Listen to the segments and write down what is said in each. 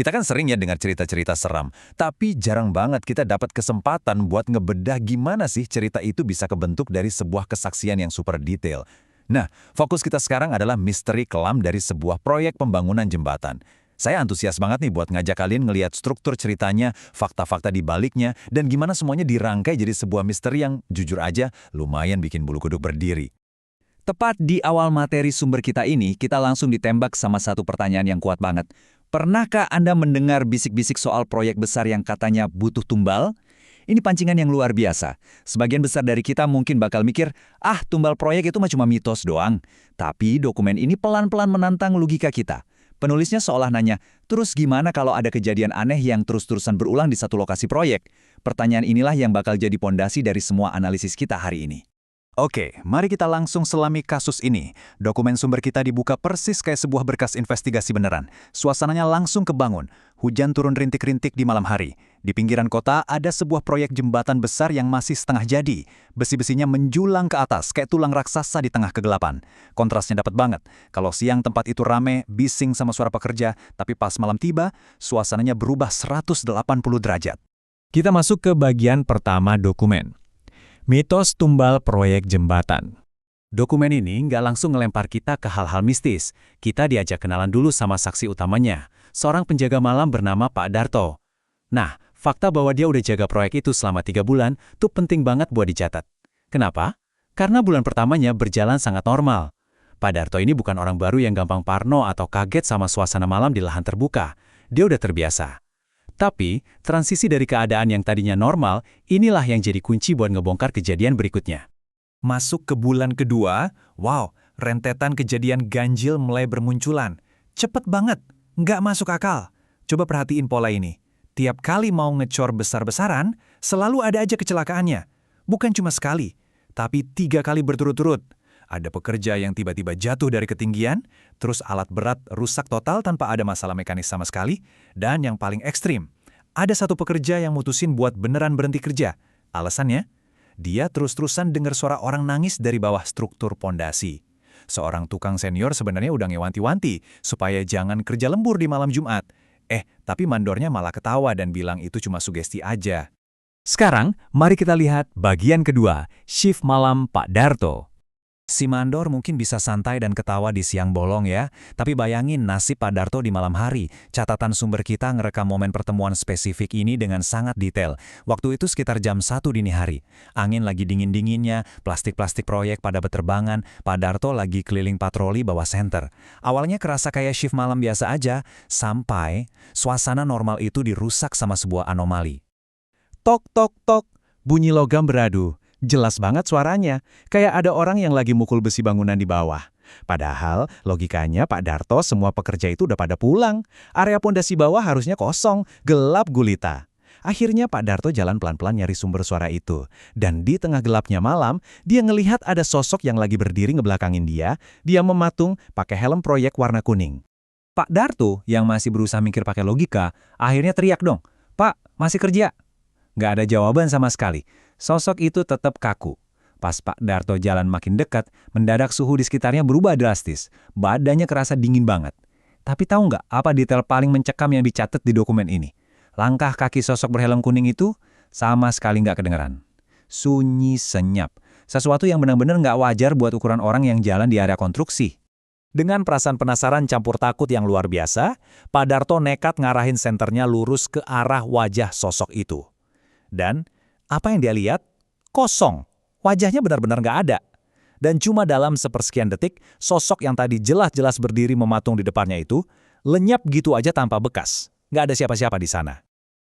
Kita kan sering ya dengar cerita-cerita seram, tapi jarang banget kita dapat kesempatan buat ngebedah gimana sih cerita itu bisa kebentuk dari sebuah kesaksian yang super detail. Nah, fokus kita sekarang adalah misteri kelam dari sebuah proyek pembangunan jembatan. Saya antusias banget nih buat ngajak kalian ngelihat struktur ceritanya, fakta-fakta di baliknya, dan gimana semuanya dirangkai jadi sebuah misteri yang, jujur aja, lumayan bikin bulu kuduk berdiri. Tepat di awal materi sumber kita ini, kita langsung ditembak sama satu pertanyaan yang kuat banget. Pernahkah Anda mendengar bisik-bisik soal proyek besar yang katanya butuh tumbal? Ini pancingan yang luar biasa. Sebagian besar dari kita mungkin bakal mikir, tumbal proyek itu cuma mitos doang. Tapi dokumen ini pelan-pelan menantang logika kita. Penulisnya seolah nanya, terus gimana kalau ada kejadian aneh yang terus-terusan berulang di satu lokasi proyek? Pertanyaan inilah yang bakal jadi pondasi dari semua analisis kita hari ini. Oke, mari kita langsung selami kasus ini. Dokumen sumber kita dibuka persis kayak sebuah berkas investigasi beneran. Suasananya langsung kebangun. Hujan turun rintik-rintik di malam hari. Di pinggiran kota ada sebuah proyek jembatan besar yang masih setengah jadi. Besi-besinya menjulang ke atas kayak tulang raksasa di tengah kegelapan. Kontrasnya dapat banget. Kalau siang tempat itu rame, bising sama suara pekerja, tapi pas malam tiba, suasananya berubah 180 derajat. Kita masuk ke bagian pertama dokumen. Mitos tumbal proyek jembatan. Dokumen ini nggak langsung ngelempar kita ke hal-hal mistis. Kita diajak kenalan dulu sama saksi utamanya, seorang penjaga malam bernama Pak Darto. Nah, fakta bahwa dia udah jaga proyek itu selama 3 bulan tuh penting banget buat dicatat. Kenapa? Karena bulan pertamanya berjalan sangat normal. Pak Darto ini bukan orang baru yang gampang parno atau kaget sama suasana malam di lahan terbuka. Dia udah terbiasa. Tapi, transisi dari keadaan yang tadinya normal, inilah yang jadi kunci buat ngebongkar kejadian berikutnya. Masuk ke bulan kedua, wow, rentetan kejadian ganjil mulai bermunculan. Cepet banget, nggak masuk akal. Coba perhatiin pola ini. Tiap kali mau ngecor besar-besaran, selalu ada aja kecelakaannya. Bukan cuma sekali, tapi 3 kali berturut-turut. Ada pekerja yang tiba-tiba jatuh dari ketinggian, terus alat berat rusak total tanpa ada masalah mekanis sama sekali, dan yang paling ekstrim, ada satu pekerja yang mutusin buat beneran berhenti kerja. Alasannya, dia terus-terusan dengar suara orang nangis dari bawah struktur pondasi. Seorang tukang senior sebenarnya udah ngewanti-wanti supaya jangan kerja lembur di malam Jumat. Tapi mandornya malah ketawa dan bilang itu cuma sugesti aja. Sekarang, mari kita lihat bagian kedua, shift malam Pak Darto. Si mandor mungkin bisa santai dan ketawa di siang bolong ya, tapi bayangin nasib Pak Darto di malam hari. Catatan sumber kita ngerekam momen pertemuan spesifik ini dengan sangat detail. Waktu itu sekitar jam 1 dini hari. Angin lagi dingin-dinginnya, plastik-plastik proyek pada berterbangan, Pak Darto lagi keliling patroli bawah senter. Awalnya kerasa kayak shift malam biasa aja, sampai suasana normal itu dirusak sama sebuah anomali. Tok, tok, tok, bunyi logam beradu. Jelas banget suaranya, kayak ada orang yang lagi mukul besi bangunan di bawah. Padahal, logikanya Pak Darto semua pekerja itu udah pada pulang. Area pondasi bawah harusnya kosong, gelap gulita. Akhirnya Pak Darto jalan pelan-pelan nyari sumber suara itu. Dan di tengah gelapnya malam, dia ngelihat ada sosok yang lagi berdiri ngebelakangin dia. Dia mematung pakai helm proyek warna kuning. Pak Darto yang masih berusaha mikir pakai logika, akhirnya teriak dong, "Pak, masih kerja?" Nggak ada jawaban sama sekali. Sosok itu tetap kaku. Pas Pak Darto jalan makin dekat, mendadak suhu di sekitarnya berubah drastis. Badannya kerasa dingin banget. Tapi tahu nggak apa detail paling mencekam yang dicatat di dokumen ini? Langkah kaki sosok berhelm kuning itu sama sekali nggak kedengeran. Sunyi senyap. Sesuatu yang benar-benar nggak wajar buat ukuran orang yang jalan di area konstruksi. Dengan perasaan penasaran campur takut yang luar biasa, Pak Darto nekat ngarahin senternya lurus ke arah wajah sosok itu. Dan apa yang dia lihat? Kosong. Wajahnya benar-benar nggak ada. Dan cuma dalam sepersekian detik, sosok yang tadi jelas-jelas berdiri mematung di depannya itu, lenyap gitu aja tanpa bekas. Nggak ada siapa-siapa di sana.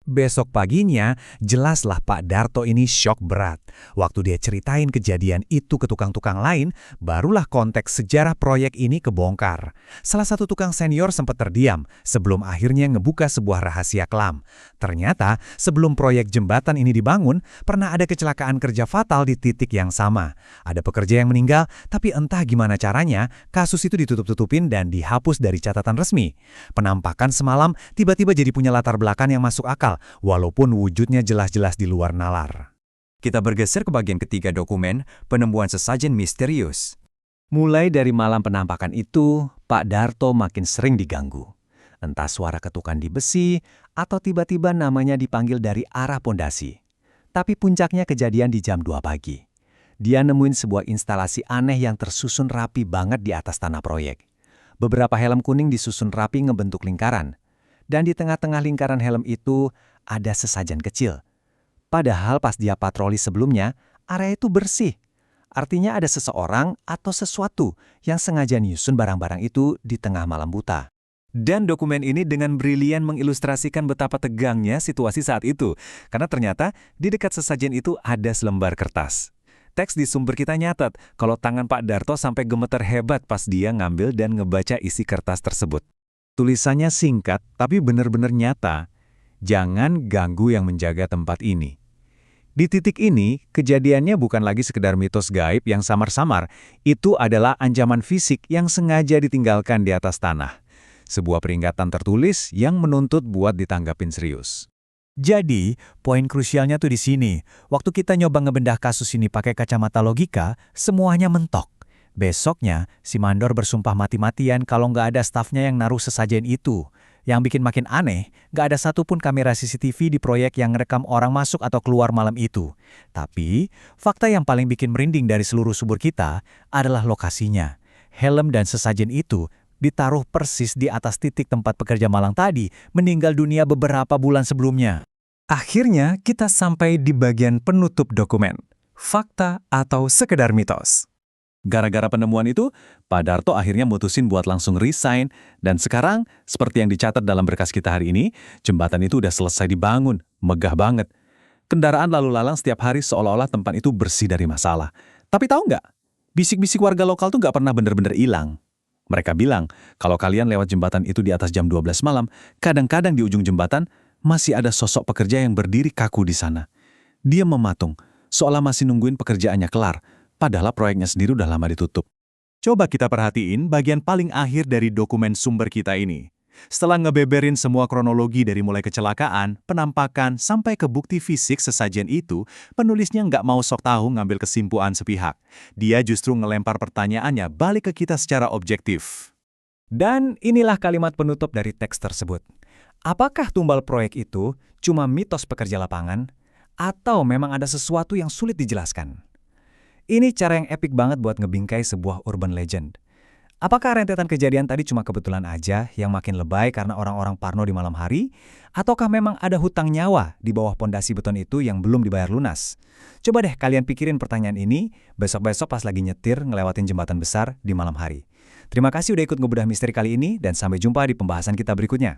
Besok paginya, jelaslah Pak Darto ini syok berat. Waktu dia ceritain kejadian itu ke tukang-tukang lain, barulah konteks sejarah proyek ini kebongkar. Salah satu tukang senior sempat terdiam sebelum akhirnya ngebuka sebuah rahasia kelam. Ternyata, sebelum proyek jembatan ini dibangun, pernah ada kecelakaan kerja fatal di titik yang sama. Ada pekerja yang meninggal, tapi entah gimana caranya, kasus itu ditutup-tutupin dan dihapus dari catatan resmi. Penampakan semalam tiba-tiba jadi punya latar belakang yang masuk akal, walaupun wujudnya jelas-jelas di luar nalar. Kita bergeser ke bagian ketiga dokumen, penemuan sesajen misterius. Mulai dari malam penampakan itu, Pak Darto makin sering diganggu. Entah suara ketukan di besi, atau tiba-tiba namanya dipanggil dari arah pondasi. Tapi puncaknya kejadian di jam 2 pagi. Dia nemuin sebuah instalasi aneh yang tersusun rapi banget di atas tanah proyek. Beberapa helm kuning disusun rapi ngebentuk lingkaran. Dan di tengah-tengah lingkaran helm itu ada sesajen kecil. Padahal pas dia patroli sebelumnya, area itu bersih. Artinya ada seseorang atau sesuatu yang sengaja nyusun barang-barang itu di tengah malam buta. Dan dokumen ini dengan brilian mengilustrasikan betapa tegangnya situasi saat itu, karena ternyata di dekat sesajen itu ada selembar kertas. Teks di sumber kita nyatat kalau tangan Pak Darto sampai gemeter hebat pas dia ngambil dan ngebaca isi kertas tersebut. Tulisannya singkat tapi benar-benar nyata, jangan ganggu yang menjaga tempat ini. Di titik ini, kejadiannya bukan lagi sekedar mitos gaib yang samar-samar, itu adalah ancaman fisik yang sengaja ditinggalkan di atas tanah. Sebuah peringatan tertulis yang menuntut buat ditanggapin serius. Jadi, poin krusialnya tuh di sini. Waktu kita nyoba ngebedah kasus ini pakai kacamata logika, semuanya mentok. Besoknya, si Mandor bersumpah mati-matian kalau nggak ada stafnya yang naruh sesajen itu. Yang bikin makin aneh, nggak ada satupun kamera CCTV di proyek yang ngerekam orang masuk atau keluar malam itu. Tapi, fakta yang paling bikin merinding dari seluruh sumber kita adalah lokasinya. Helm dan sesajen itu ditaruh persis di atas titik tempat pekerja malang tadi meninggal dunia beberapa bulan sebelumnya. Akhirnya, kita sampai di bagian penutup dokumen. Fakta atau sekedar mitos. Gara-gara penemuan itu, Pak Darto akhirnya mutusin buat langsung resign, dan sekarang, seperti yang dicatat dalam berkas kita hari ini, jembatan itu udah selesai dibangun, megah banget. Kendaraan lalu lalang setiap hari seolah-olah tempat itu bersih dari masalah. Tapi tahu nggak? Bisik-bisik warga lokal tuh nggak pernah bener-bener hilang. Mereka bilang, kalau kalian lewat jembatan itu di atas jam 12 malam, kadang-kadang di ujung jembatan masih ada sosok pekerja yang berdiri kaku di sana. Dia mematung, seolah masih nungguin pekerjaannya kelar, padahal proyeknya sendiri udah lama ditutup. Coba kita perhatiin bagian paling akhir dari dokumen sumber kita ini. Setelah ngebeberin semua kronologi dari mulai kecelakaan, penampakan, sampai ke bukti fisik sesajen itu, penulisnya nggak mau sok tahu ngambil kesimpulan sepihak. Dia justru ngelempar pertanyaannya balik ke kita secara objektif. Dan inilah kalimat penutup dari teks tersebut. Apakah tumbal proyek itu cuma mitos pekerja lapangan, atau memang ada sesuatu yang sulit dijelaskan? Ini cara yang epik banget buat ngebingkai sebuah urban legend. Apakah rentetan kejadian tadi cuma kebetulan aja yang makin lebay karena orang-orang parno di malam hari? Ataukah memang ada hutang nyawa di bawah pondasi beton itu yang belum dibayar lunas? Coba deh kalian pikirin pertanyaan ini besok-besok pas lagi nyetir ngelewatin jembatan besar di malam hari. Terima kasih udah ikut ngebedah misteri kali ini dan sampai jumpa di pembahasan kita berikutnya.